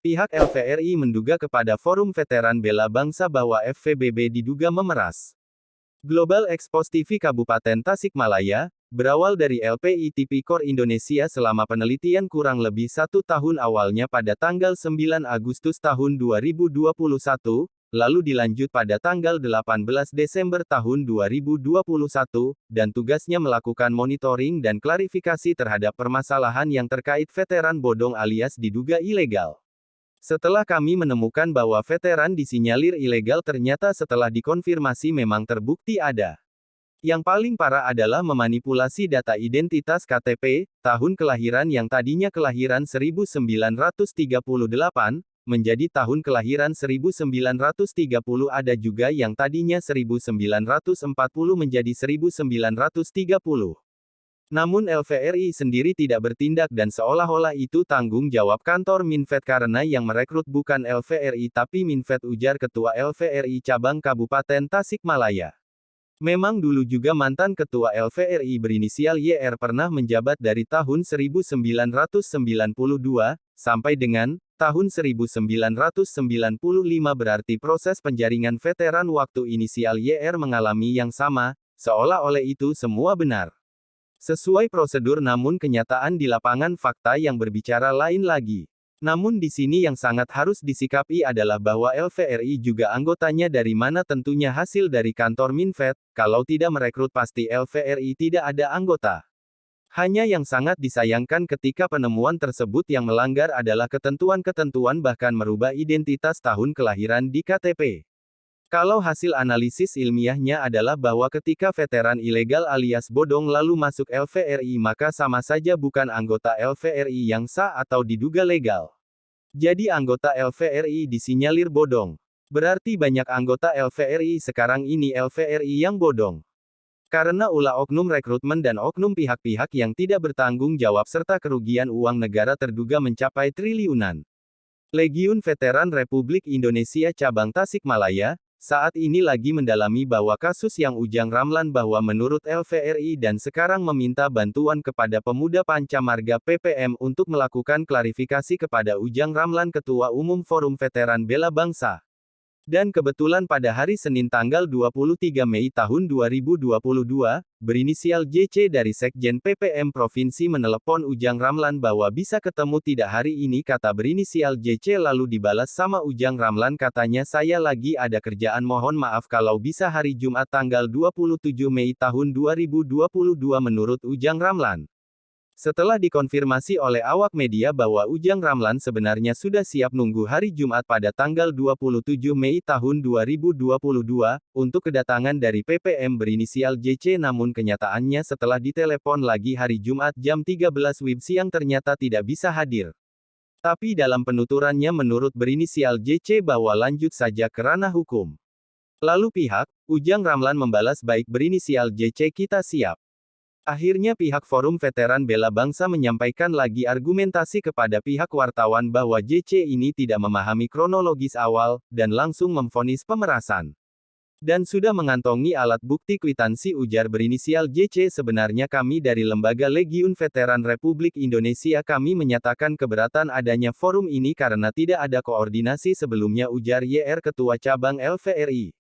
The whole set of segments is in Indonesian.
Pihak LVRI menduga kepada Forum Veteran Bela Bangsa bahwa FVBB diduga memeras. Global Expos TV Kabupaten Tasikmalaya, berawal dari LPI Tipikor Indonesia selama penelitian kurang lebih 1 tahun awalnya pada tanggal 9 Agustus tahun 2021, lalu dilanjut pada tanggal 18 Desember tahun 2021, dan tugasnya melakukan monitoring dan klarifikasi terhadap permasalahan yang terkait veteran bodong alias diduga ilegal. Setelah kami menemukan bahwa veteran disinyalir ilegal ternyata setelah dikonfirmasi memang terbukti ada. Yang paling parah adalah memanipulasi data identitas KTP, tahun kelahiran yang tadinya kelahiran 1938, menjadi tahun kelahiran 1930 ada juga yang tadinya 1940 menjadi 1930. Namun LVRI sendiri tidak bertindak dan seolah-olah itu tanggung jawab kantor Minfed karena yang merekrut bukan LVRI tapi Minfed, ujar Ketua LVRI Cabang Kabupaten Tasikmalaya. Memang dulu juga mantan Ketua LVRI berinisial YR pernah menjabat dari tahun 1992, sampai dengan tahun 1995 berarti proses penjaringan veteran waktu inisial YR mengalami yang sama, seolah-olah itu semua benar. Sesuai prosedur namun kenyataan di lapangan fakta yang berbicara lain lagi. Namun di sini yang sangat harus disikapi adalah bahwa LVRI juga anggotanya dari mana tentunya hasil dari kantor Minfed, kalau tidak merekrut pasti LVRI tidak ada anggota. Hanya yang sangat disayangkan ketika penemuan tersebut yang melanggar adalah ketentuan-ketentuan bahkan merubah identitas tahun kelahiran di KTP. Kalau hasil analisis ilmiahnya adalah bahwa ketika veteran ilegal alias bodong lalu masuk LVRI maka sama saja bukan anggota LVRI yang sah atau diduga legal. Jadi anggota LVRI disinyalir bodong. Berarti banyak anggota LVRI sekarang ini LVRI yang bodong. Karena ulah oknum rekrutmen dan oknum pihak-pihak yang tidak bertanggung jawab serta kerugian uang negara terduga mencapai triliunan. Legiun Veteran Republik Indonesia Cabang Tasikmalaya, saat ini lagi mendalami bahwa kasus yang Ujang Ramlan bahwa menurut LVRI dan sekarang meminta bantuan kepada Pemuda Pancamarga PPM untuk melakukan klarifikasi kepada Ujang Ramlan Ketua Umum Forum Veteran Bela Bangsa. Dan kebetulan pada hari Senin tanggal 23 Mei tahun 2022, berinisial JC dari Sekjen PPM Provinsi menelepon Ujang Ramlan bahwa bisa ketemu tidak hari ini kata berinisial JC lalu dibalas sama Ujang Ramlan katanya saya lagi ada kerjaan mohon maaf kalau bisa hari Jumat tanggal 27 Mei tahun 2022 menurut Ujang Ramlan. Setelah dikonfirmasi oleh awak media bahwa Ujang Ramlan sebenarnya sudah siap nunggu hari Jumat pada tanggal 27 Mei tahun 2022, untuk kedatangan dari PPM berinisial JC namun kenyataannya setelah ditelepon lagi hari Jumat jam 13 WIB siang ternyata tidak bisa hadir. Tapi dalam penuturannya menurut berinisial JC bahwa lanjut saja ke ranah hukum. Lalu pihak Ujang Ramlan membalas baik berinisial JC kita siap. Akhirnya pihak Forum Veteran Bela Bangsa menyampaikan lagi argumentasi kepada pihak wartawan bahwa JC ini tidak memahami kronologis awal, dan langsung memvonis pemerasan. Dan sudah mengantongi alat bukti kwitansi ujar berinisial JC sebenarnya kami dari Lembaga Legiun Veteran Republik Indonesia kami menyatakan keberatan adanya forum ini karena tidak ada koordinasi sebelumnya ujar YR Ketua Cabang LVRI.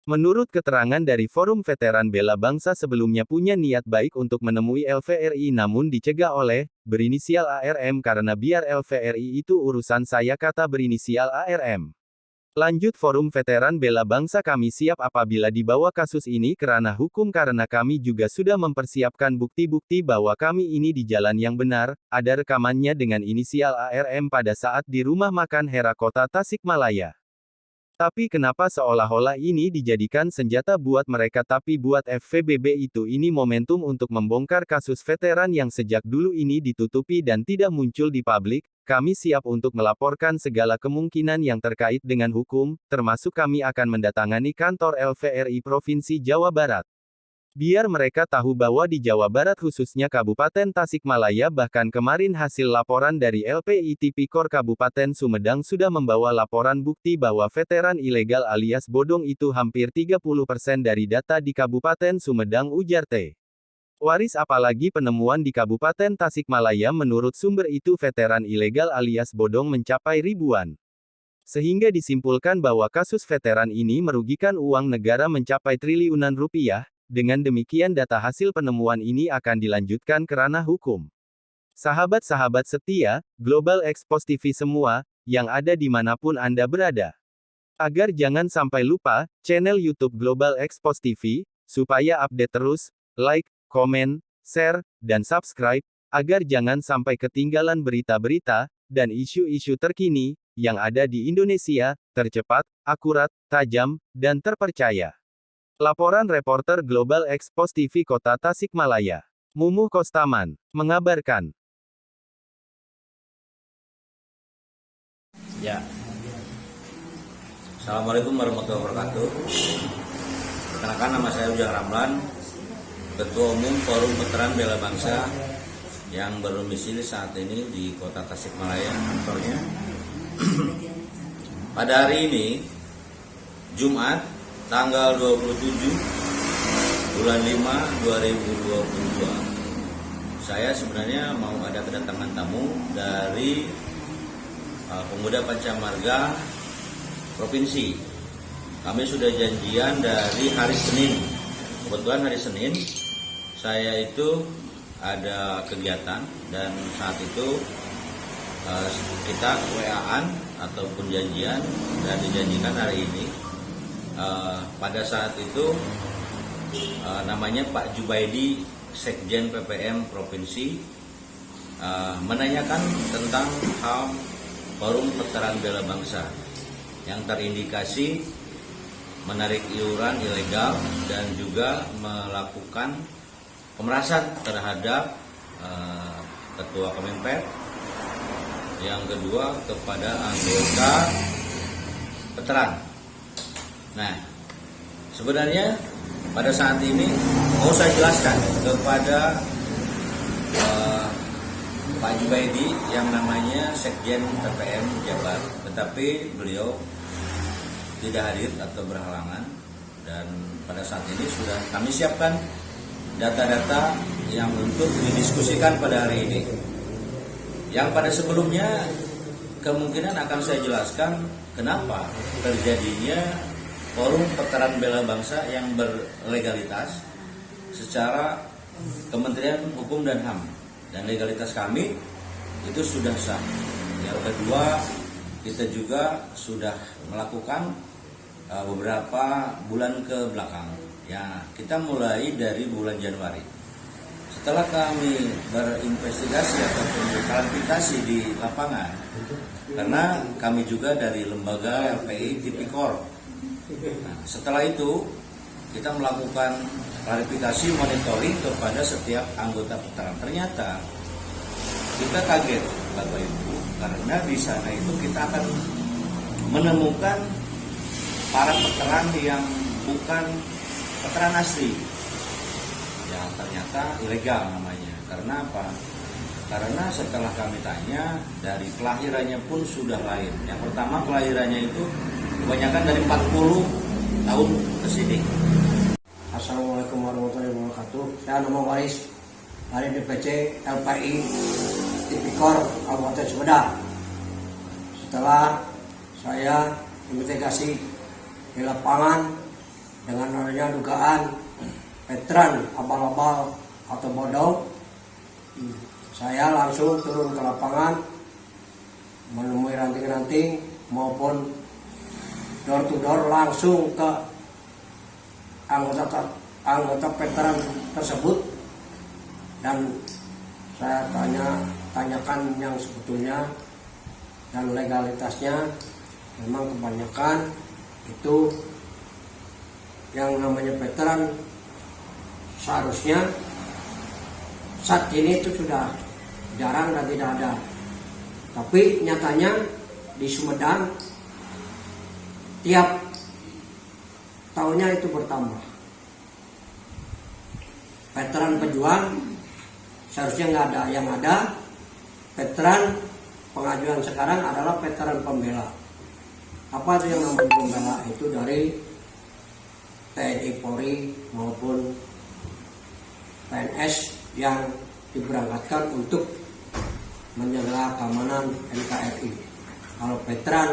Menurut keterangan dari Forum Veteran Bela Bangsa sebelumnya punya niat baik untuk menemui LVRI namun dicegah oleh berinisial ARM karena biar LVRI itu urusan saya kata berinisial ARM. Lanjut Forum Veteran Bela Bangsa kami siap apabila dibawa kasus ini ke ranah hukum karena kami juga sudah mempersiapkan bukti-bukti bahwa kami ini di jalan yang benar, ada rekamannya dengan inisial ARM pada saat di rumah makan Hera Kota Tasikmalaya. Tapi kenapa seolah-olah ini dijadikan senjata buat mereka tapi buat FVBB itu ini momentum untuk membongkar kasus veteran yang sejak dulu ini ditutupi dan tidak muncul di publik, kami siap untuk melaporkan segala kemungkinan yang terkait dengan hukum, termasuk kami akan mendatangani kantor LVRI Provinsi Jawa Barat. Biar mereka tahu bahwa di Jawa Barat khususnya Kabupaten Tasikmalaya bahkan kemarin hasil laporan dari LPI Tipikor Kabupaten Sumedang sudah membawa laporan bukti bahwa veteran ilegal alias bodong itu hampir 30% dari data di Kabupaten Sumedang ujar T. Waris apalagi penemuan di Kabupaten Tasikmalaya menurut sumber itu veteran ilegal alias bodong mencapai ribuan. Sehingga disimpulkan bahwa kasus veteran ini merugikan uang negara mencapai triliunan rupiah, dengan demikian data hasil penemuan ini akan dilanjutkan ke ranah hukum. Sahabat-sahabat setia, Global Expos TV semua, yang ada dimanapun Anda berada. Agar jangan sampai lupa, channel YouTube Global Expos TV, supaya update terus, like, komen, share, dan subscribe, agar jangan sampai ketinggalan berita-berita, dan isu-isu terkini, yang ada di Indonesia, tercepat, akurat, tajam, dan terpercaya. Laporan reporter Global Expos TV Kota Tasikmalaya, Mumuh Kostaman, mengabarkan. Ya. Assalamualaikum warahmatullahi wabarakatuh. Perkenalkan, nama saya Ujang Ramlan, Ketua Umum Forum Veteran Bela Bangsa yang berdomisili saat ini di Kota Tasikmalaya kantornya. Pada hari ini, Jumat, tanggal 27 bulan 5 2022, saya sebenarnya mau ada kedatangan tamu dari Pemuda Pancamarga Provinsi. Kami sudah janjian dari hari Senin. Kebetulan hari Senin saya itu ada kegiatan dan saat itu kita WA-an ataupun janjian dan dijanjikan hari ini. Pada saat itu namanya Pak Jubaidi, Sekjen PPM Provinsi, menanyakan tentang hal Forum Veteran Bela Bangsa yang terindikasi menarik iuran ilegal dan juga melakukan pemerasan terhadap Ketua Kemenpet, yang kedua kepada anggota veteran. Nah, sebenarnya pada saat ini mau saya jelaskan kepada Pak Jubaidi yang namanya Sekjen PPM Jabar, tetapi beliau tidak hadir atau berhalangan, dan pada saat ini sudah kami siapkan data-data yang untuk didiskusikan pada hari ini. Yang pada sebelumnya kemungkinan akan saya jelaskan kenapa terjadinya Forum Veteran Bela Bangsa yang berlegalitas secara Kementerian Hukum dan HAM, dan legalitas kami itu sudah sah. Yang kedua, kita juga sudah melakukan beberapa bulan ke belakang. Ya, kita mulai dari bulan Januari. Setelah kami berinvestigasi ataupun berklarifikasi di lapangan, karena kami juga dari lembaga LPI Tipikor. Nah, setelah itu kita melakukan klarifikasi monitoring kepada setiap anggota veteran. Ternyata kita kaget, Bapak Ibu, karena di sana itu kita akan menemukan para veteran yang bukan veteran asli, yang ternyata ilegal namanya. Karena apa? Karena setelah kami tanya, dari kelahirannya pun sudah lain. Yang pertama, kelahirannya itu kebanyakan dari 40 tahun ke sini. Assalamualaikum warahmatullahi wabarakatuh. Saya nama Waris dari DPC LPI Tipikor Kabupaten Sumedang. Setelah saya investigasi di lapangan dengan adanya dugaan veteran abal-abal atau bodong, saya langsung turun ke lapangan menemui ranting-ranting maupun door to door langsung ke anggota veteran tersebut, dan saya tanyakan yang sebetulnya dan legalitasnya. Memang kebanyakan itu yang namanya veteran seharusnya saat ini itu sudah jarang dan tidak ada, tapi nyatanya di Sumedang tiap tahunnya itu bertambah. Veteran pejuang seharusnya nggak ada, yang ada veteran pengajuan sekarang adalah veteran pembela. Apa itu yang namanya pembela? Itu dari TNI Polri maupun PNS yang diberangkatkan untuk menjaga keamanan NKRI. Kalau veteran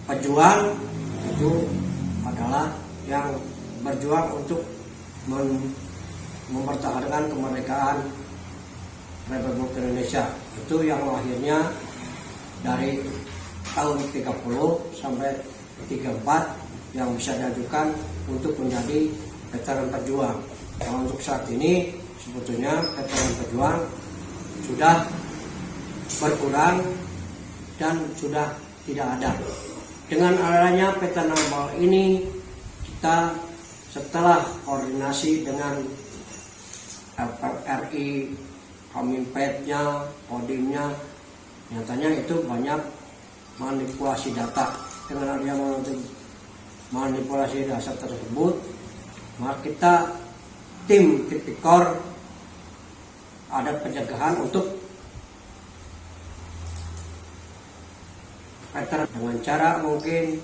pejuang itu adalah yang berjuang untuk mempertahankan kemerdekaan Republik Indonesia. Itu yang lahirnya dari tahun 30 sampai 34 yang bisa diajukan untuk menjadi veteran pejuang. Kalau untuk saat ini sebetulnya veteran pejuang sudah berkurang dan sudah tidak ada. Dengan adanya veteran abal ini, kita setelah koordinasi dengan RI, Kominfednya, Kodimnya, nyatanya itu banyak manipulasi data. Dengan adanya manipulasi data tersebut, maka kita tim Tipikor ada pencegahan untuk veteran. Dengan cara mungkin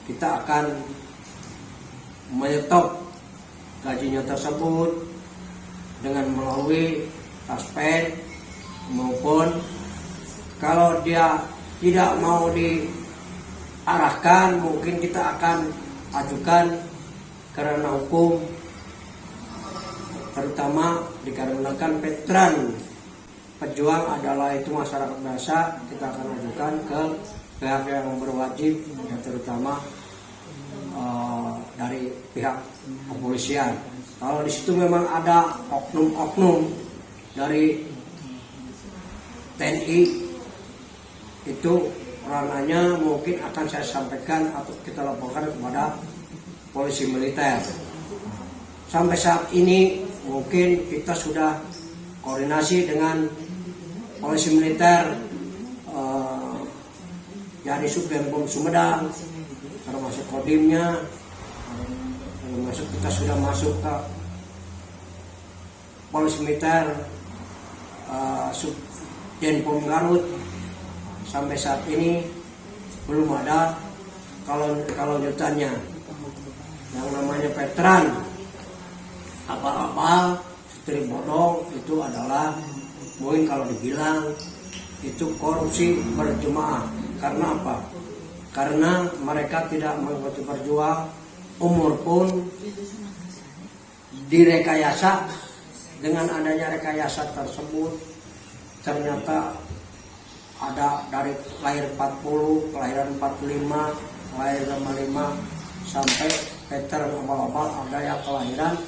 kita akan menyetop gajinya tersebut dengan melalui Taspen, maupun kalau dia tidak mau diarahkan, mungkin kita akan ajukan karena hukum, terutama dikarenakan veteran pejuang adalah itu masyarakat biasa. Kita akan ajukan ke pihak yang berwajib, ya, terutama dari pihak kepolisian. Kalau di situ memang ada oknum-oknum dari TNI, itu ranahnya mungkin akan saya sampaikan atau kita laporkan kepada polisi militer. Sampai saat ini mungkin kita sudah koordinasi dengan polisi militer, dari Subdenpom Sumedang, termasuk Kodimnya, termasuk kita sudah masuk ke polisi militer, Subdenpom Garut. Sampai saat ini belum ada kalau lanjutannya. Yang namanya veteran abal-abal, istri bodong, itu adalah mungkin kalau dibilang itu korupsi berjemaah. Karena apa? Karena mereka tidak mengikuti berjuang, umur pun direkayasa. Dengan adanya rekayasa tersebut, ternyata ada dari lahir 40, kelahiran 45, lahir 55, sampai veteran abal-abal ada yang kelahiran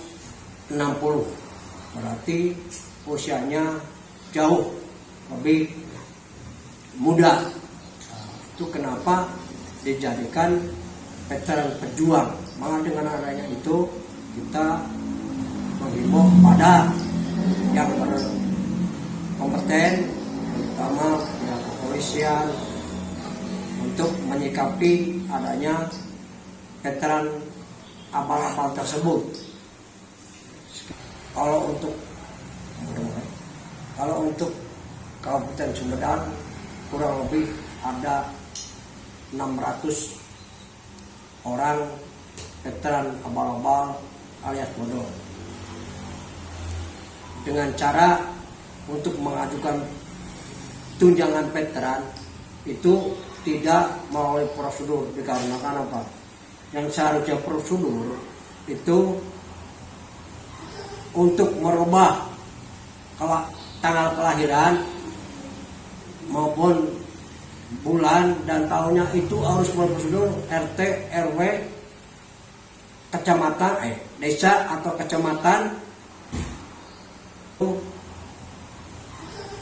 60. Berarti usianya jauh lebih muda. Itu kenapa dijadikan veteran pejuang. Maka dengan adanya itu kita menghimbau pada yang berkompeten, terutama pihak kepolisian, untuk menyikapi adanya veteran abal-abal tersebut. Kalau untuk Kabupaten Sumedang kurang lebih ada 600 orang veteran abal-abal alias bodoh. Dengan cara untuk mengajukan tunjangan veteran itu tidak melalui prosedur, dikarenakan apa? Yang seharusnya prosedur itu untuk merubah tanggal kelahiran maupun bulan dan tahunnya itu harus prosedur RT, RW, kecamatan, desa atau kecamatan,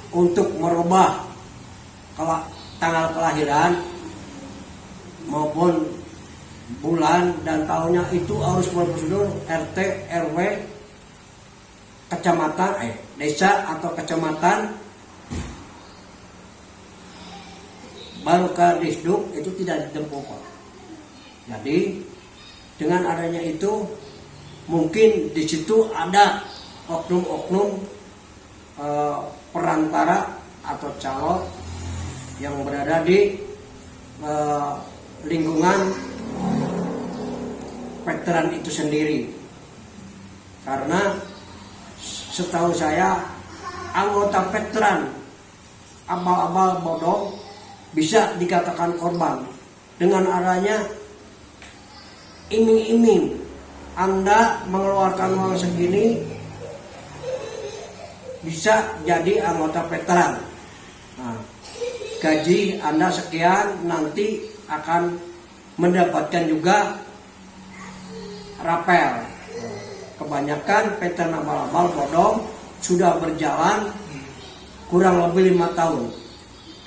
untuk merubah tanggal kelahiran maupun bulan dan tahunnya itu harus prosedur RT, RW, kecamatan, desa atau kecamatan, baru ke Disduk itu tidak ditempuh. Jadi dengan adanya itu mungkin di situ ada oknum-oknum perantara atau calon yang berada di lingkungan veteran itu sendiri. Karena setahu saya anggota veteran abal-abal bodong bisa dikatakan korban dengan adanya iming-iming Anda mengeluarkan uang segini bisa jadi anggota veteran. Nah, gaji Anda sekian, nanti akan mendapatkan juga rapel. Kebanyakan veteran abal-abal bodong sudah berjalan kurang lebih 5 tahun.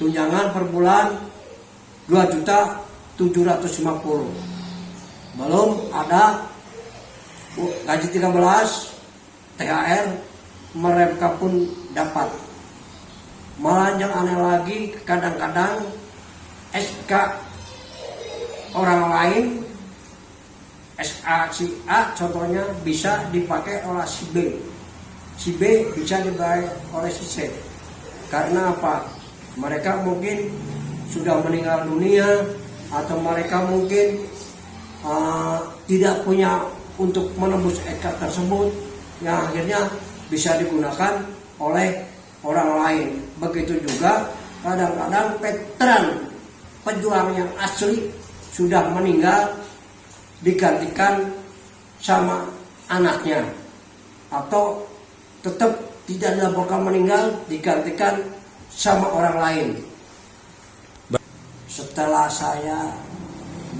Tunjangan per bulan 2.750.000. Belum ada gaji 13, THR, mereka pun dapat. Malah yang aneh lagi, kadang-kadang SK orang lain, SK si A contohnya bisa dipakai oleh si B. Si B bisa dipakai oleh si C. Karena apa? Mereka mungkin sudah meninggal dunia, atau mereka mungkin tidak punya untuk menembus SK tersebut, yang akhirnya bisa digunakan oleh orang lain. Begitu juga kadang-kadang veteran pejuang yang asli sudah meninggal digantikan sama anaknya, atau tetap tidak dilaporkan meninggal digantikan sama orang lain. Setelah saya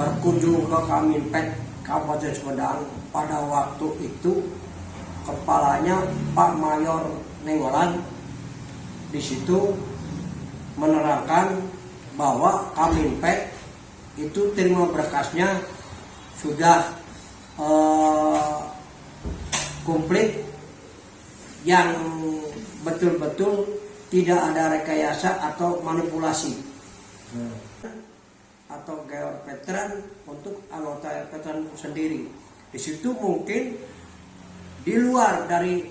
berkunjung ke Kaminpet Kabupaten Sumedang, pada waktu itu kepalanya Pak Mayor Nenggolan di situ menerangkan bahwa Kaminpet itu terima berkasnya sudah komplit, yang betul-betul tidak ada rekayasa atau manipulasi atau geor veteran untuk anggota veteran sendiri. Di situ mungkin di luar dari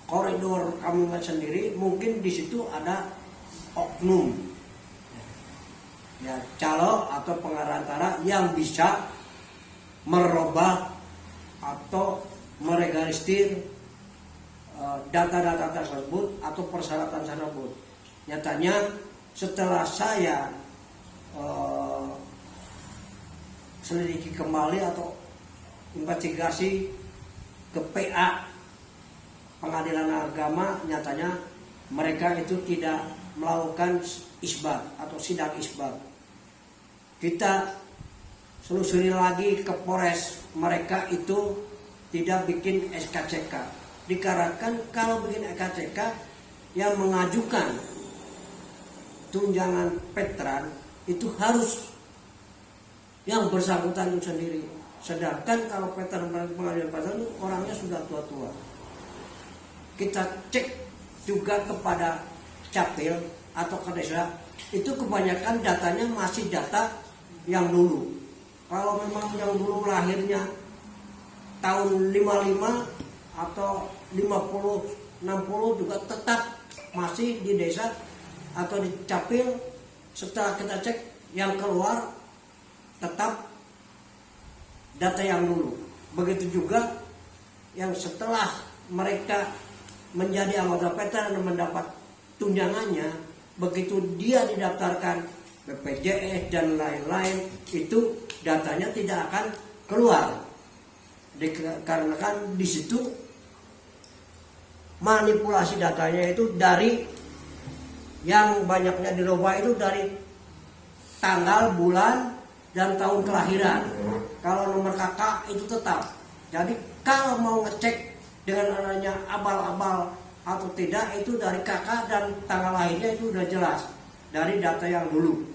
koridor Kaminpet sendiri, mungkin di situ ada oknum, ya, calo atau pengarantara yang bisa merubah atau melegalisir data-data tersebut atau persyaratan tersebut. Nyatanya setelah saya selidiki kembali atau investigasi ke PA Pengadilan Agama, nyatanya mereka itu tidak melakukan isbat atau sidang isbat. Kita selusuri lagi ke Polres, mereka itu tidak bikin SKCK. Dikarenakan kalau bikin SKCK yang mengajukan tunjangan veteran itu harus yang bersangkutan itu sendiri. Sedangkan kalau veteran pengadilan veteran orangnya sudah tua-tua. Kita cek juga kepada Capil atau ke desa, itu kebanyakan datanya masih data yang dulu. Kalau memang yang dulu lahirnya tahun 55 atau 50, 60 juga tetap masih di desa atau di Capil. Setelah kita cek yang keluar tetap data yang dulu. Begitu juga yang setelah mereka menjadi anggota veteran dan mendapat tunjangannya, begitu dia didaftarkan BPJS dan lain-lain, itu datanya tidak akan keluar. Dikarenakan di situ manipulasi datanya itu dari yang banyaknya dirubah itu dari tanggal, bulan, dan tahun kelahiran. Kalau nomor kakak itu tetap. Jadi kalau mau ngecek dengan adanya abal-abal atau tidak, itu dari kakak dan tanggal lahirnya itu udah jelas dari data yang dulu.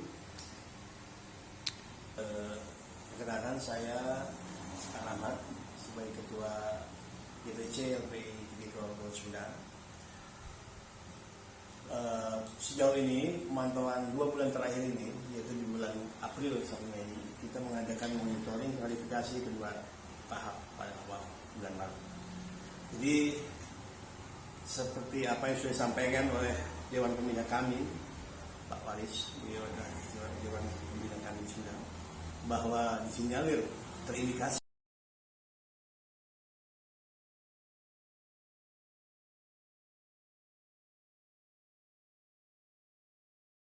Perkenalkan, saya Ahmad sebagai ketua DPC LPI Kabupaten Sumedang. Sejauh ini pemantauan 2 bulan terakhir ini, yaitu di bulan April sampai Mei, kita mengadakan monitoring klarifikasi kedua tahap pada awal bulan lalu. Jadi seperti apa yang sudah disampaikan oleh Dewan Pembina kami, Pak Waris, Dewan Pembina kami Sumedang, bahwa disinyalir terindikasi